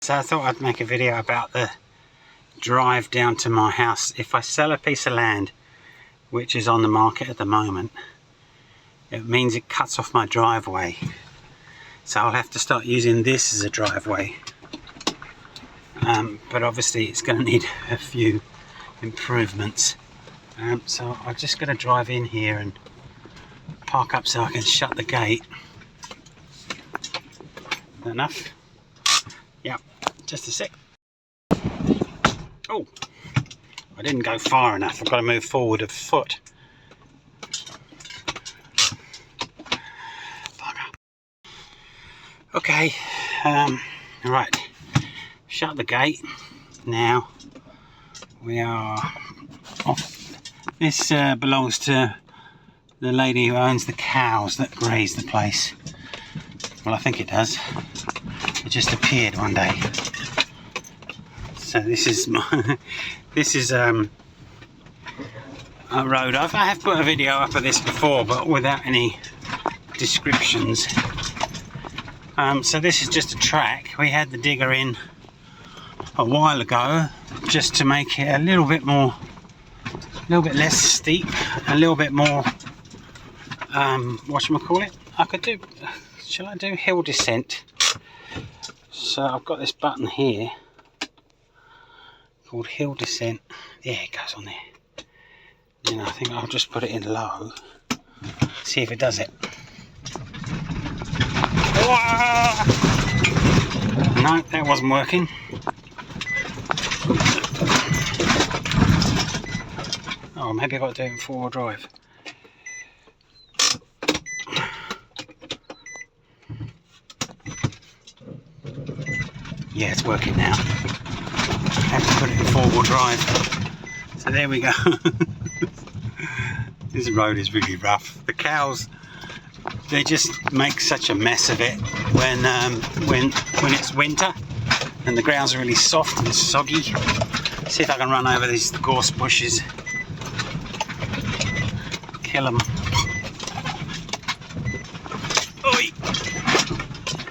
So I thought I'd make a video about the drive down to my house. If I sell a piece of land which is on the market at the moment, it means it cuts off my driveway, so I'll have to start using this as a driveway, but obviously it's going to need a few improvements, so I'm just going to drive in here and park up so I can shut the gate. Enough? Yep, just a sec. Oh, I didn't go far enough. I've got to move forward a foot. Bugger. Okay, right, shut the gate. Now we are off. This belongs to the lady who owns the cows that graze the place. Well, I think it does. It just appeared one day. So this is my this is a road. I have put a video up of this before, but without any descriptions. So this is just a track. We had the digger in a while ago just to make it a little bit less steep, a little bit more whatchamacallit. I could do, shall I do hill descent? So I've got this button here called hill descent. Yeah, it goes on there. Then I think I'll just put it in low, see if it does it. No, that wasn't working. Oh, maybe I've got to do it in four-wheel drive. Yeah, it's working now. I have to put it in four-wheel drive. So there we go. This road is really rough. The cows, they just make such a mess of it when it's winter and the ground's really soft and soggy. See if I can run over these gorse bushes. Kill them. Oi!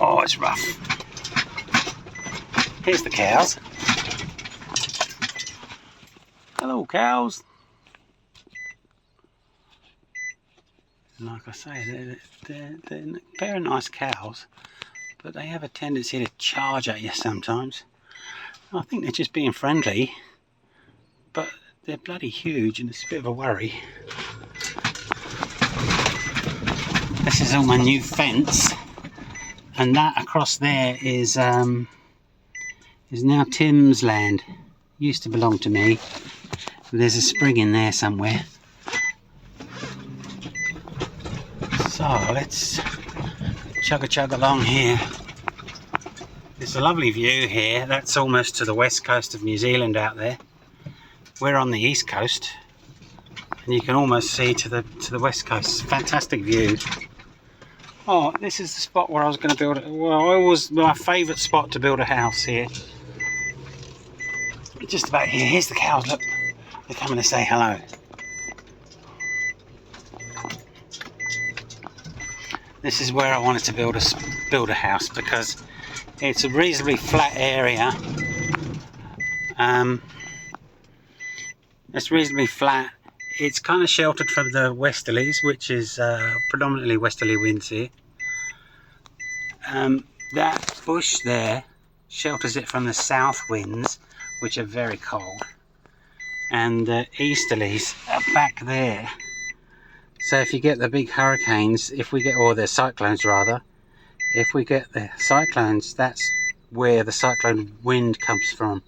Oh, it's rough. Here's the cows. Hello, cows. Like I say, they're very nice cows, but they have a tendency to charge at you sometimes. I think they're just being friendly, but they're bloody huge and it's a bit of a worry. This is all my new fence, and that across there is now Tim's land. Used to belong to me. There's a spring in there somewhere. So let's chug along here. There's a lovely view here. That's almost to the west coast of New Zealand out there. We're on the east coast, and you can almost see to the west coast. Fantastic view. Oh, this is the spot where I was going to build it. Well, it was my favourite spot to build a house here. Just about here. Here's the cows, look. They're coming to say hello. This is where I wanted to build a house because it's a reasonably flat area. It's reasonably flat. It's kind of sheltered from the westerlies, which is predominantly westerly winds here. That bush there shelters it from the south winds, which are very cold, and the easterlies are back there. So if you get the big hurricanes, or the cyclones rather, if we get the cyclones, that's where the cyclone wind comes from.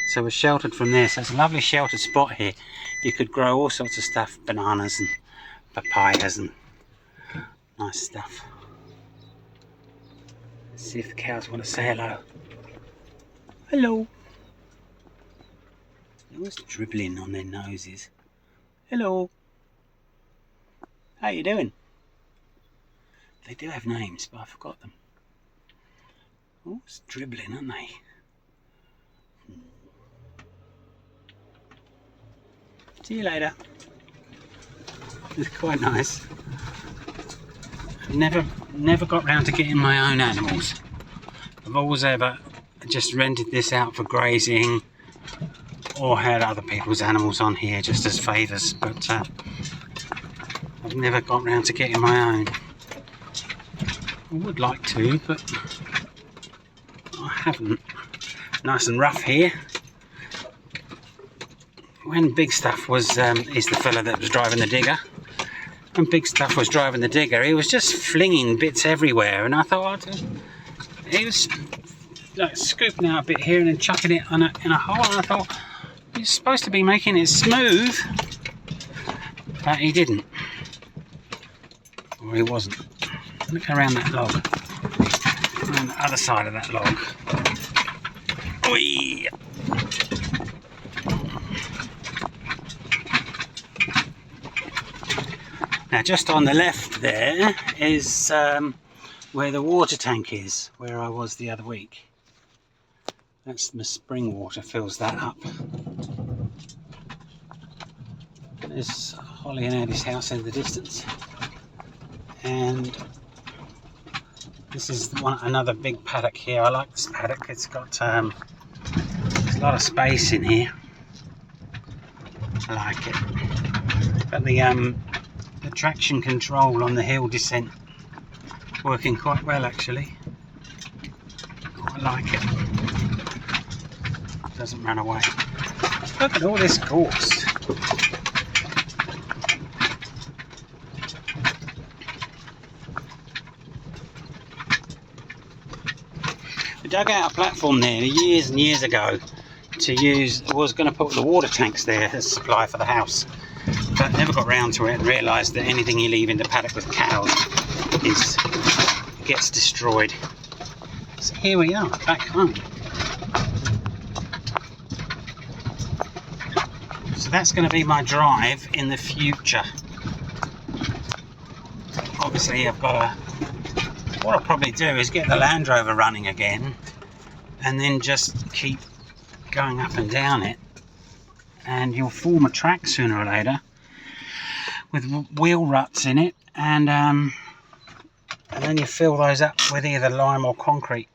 So we're sheltered from there, so it's a lovely sheltered spot here. You could grow all sorts of stuff, bananas and papayas and nice stuff. Let's see if the cows want to say hello. Hello. They're always dribbling on their noses. Hello. How you doing? They do have names, but I forgot them. Always dribbling, aren't they? See you later. It's quite nice. I've never got round to getting my own animals. I've always ever just rented this out for grazing, or had other people's animals on here just as favours, but I've never got round to getting my own. I would like to, but I haven't. Nice and rough here. When Big Stuff was, is the fella that was driving the digger. When Big Stuff was driving the digger, he was just flinging bits everywhere, and I thought, he was like scooping out a bit here and then chucking it in a hole, and I thought, he's supposed to be making it smooth, but he didn't. Or he wasn't. Look around that log. Around the other side of that log. Whee! Now just on the left there is where the water tank is, where I was the other week. That's my spring water, fills that up. There's Holly and Andy's house in the distance. And this is another big paddock here. I like this paddock. It's got there's a lot of space in here. I like it. Got the traction control on the hill descent working quite well, actually. Quite like it. Doesn't run away. Look at all this gorse. We dug out a platform there years and years ago to use. I was going to put the water tanks there as supply for the house, but never got round to it and realised that anything you leave in the paddock with cows gets destroyed. So here we are, back home. So that's going to be my drive in the future. Obviously I've got to, what I'll probably do is get the Land Rover running again and then just keep going up and down it, and you'll form a track sooner or later with wheel ruts in it, and then you fill those up with either lime or concrete.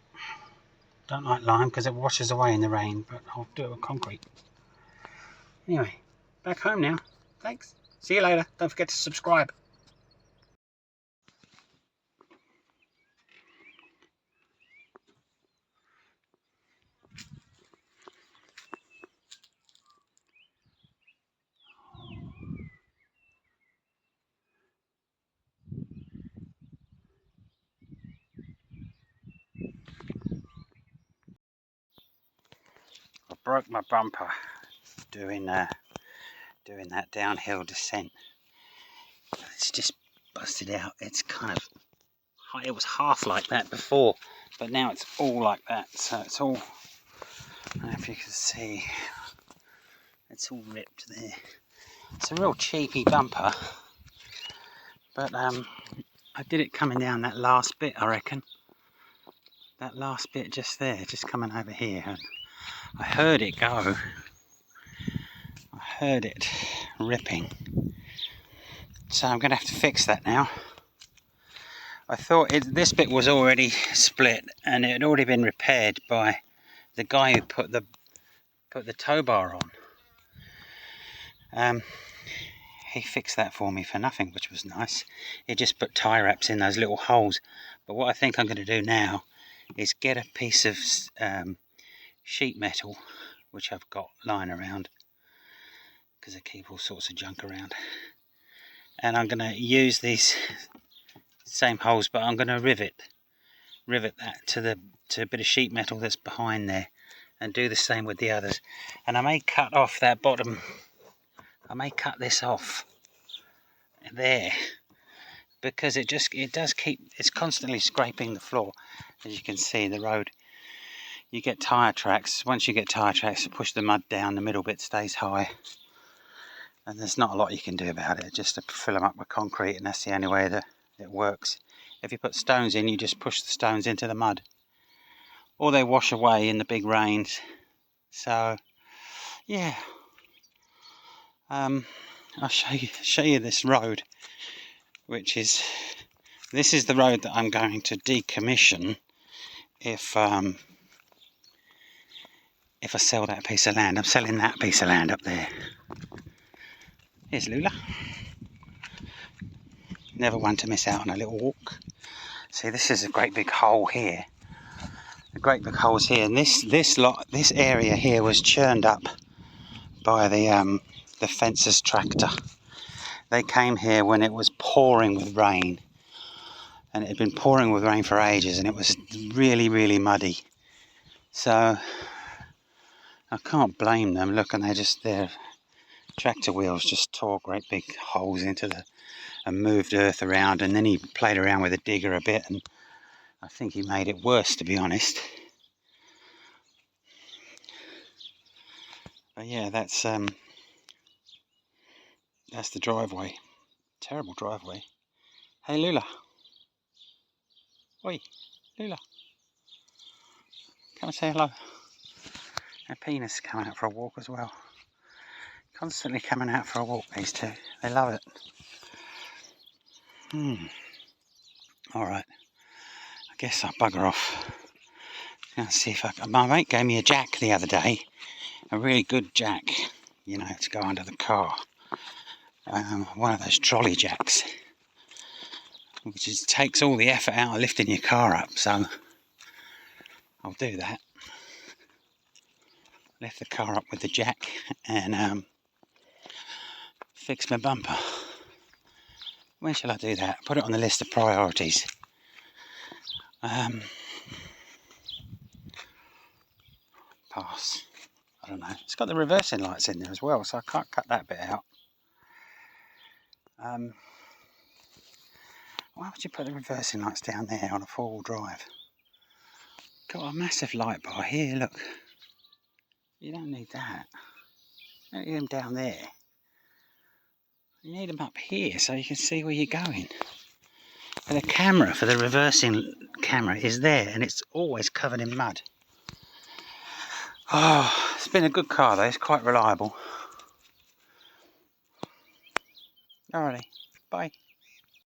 Don't like lime because it washes away in the rain, but I'll do it with concrete. Anyway, back home now. Thanks. See you later. Don't forget to subscribe. I broke my bumper doing that downhill descent. It's just busted out. It's kind of, it was half like that before, but now it's all like that. So it's all, I don't know if you can see, it's all ripped there. It's a real cheapy bumper, but I did it coming down that last bit, I reckon. That last bit just there, just coming over here. And I heard it go. I heard it ripping. So I'm going to have to fix that now. I thought this bit was already split and it had already been repaired by the guy who put the tow bar on. He fixed that for me for nothing, which was nice. He just put tie wraps in those little holes. But what I think I'm going to do now is get a piece of sheet metal, which I've got lying around because I keep all sorts of junk around, and I'm going to use these same holes, but I'm going to rivet that to a bit of sheet metal that's behind there, and do the same with the others. And I may cut off that bottom, I may cut this off there, because it's constantly scraping the floor. As you can see, the road, you get tyre tracks. Once you get tyre tracks, you push the mud down, the middle bit stays high, and there's not a lot you can do about it, just to fill them up with concrete, and that's the only way that it works. If you put stones in, you just push the stones into the mud, or they wash away in the big rains. So yeah, I'll show you this road, which is, this is the road that I'm going to decommission if if I sell that piece of land. I'm selling that piece of land up there. Here's Lula. Never one to miss out on a little walk. See, this is a great big hole here. The great big holes here, and this area here was churned up by the fencer's tractor. They came here when it was pouring with rain, and it had been pouring with rain for ages, and it was really, really muddy. So I can't blame them. Look, and their tractor wheels just tore great big holes into and moved earth around, and then he played around with a digger a bit, and I think he made it worse, to be honest. But yeah, that's the driveway. Terrible driveway. Hey Lula. Oi, Lula. Come and say hello. Her penis coming out for a walk as well. Constantly coming out for a walk, these two. They love it. Alright. I guess I'll bugger off. Let's see if my mate gave me a jack the other day. A really good jack, you know, to go under the car. One of those trolley jacks, which takes all the effort out of lifting your car up, so I'll do that. Lift the car up with the jack and fix my bumper. When shall I do that? Put it on the list of priorities. Pass. I don't know. It's got the reversing lights in there as well, so I can't cut that bit out. Why would you put the reversing lights down there on a four-wheel drive? Got a massive light bar here, look. You don't need that. You don't need them down there. You need them up here so you can see where you're going. And the camera for the reversing camera is there, and it's always covered in mud. Oh, it's been a good car though, it's quite reliable. Alrighty, bye.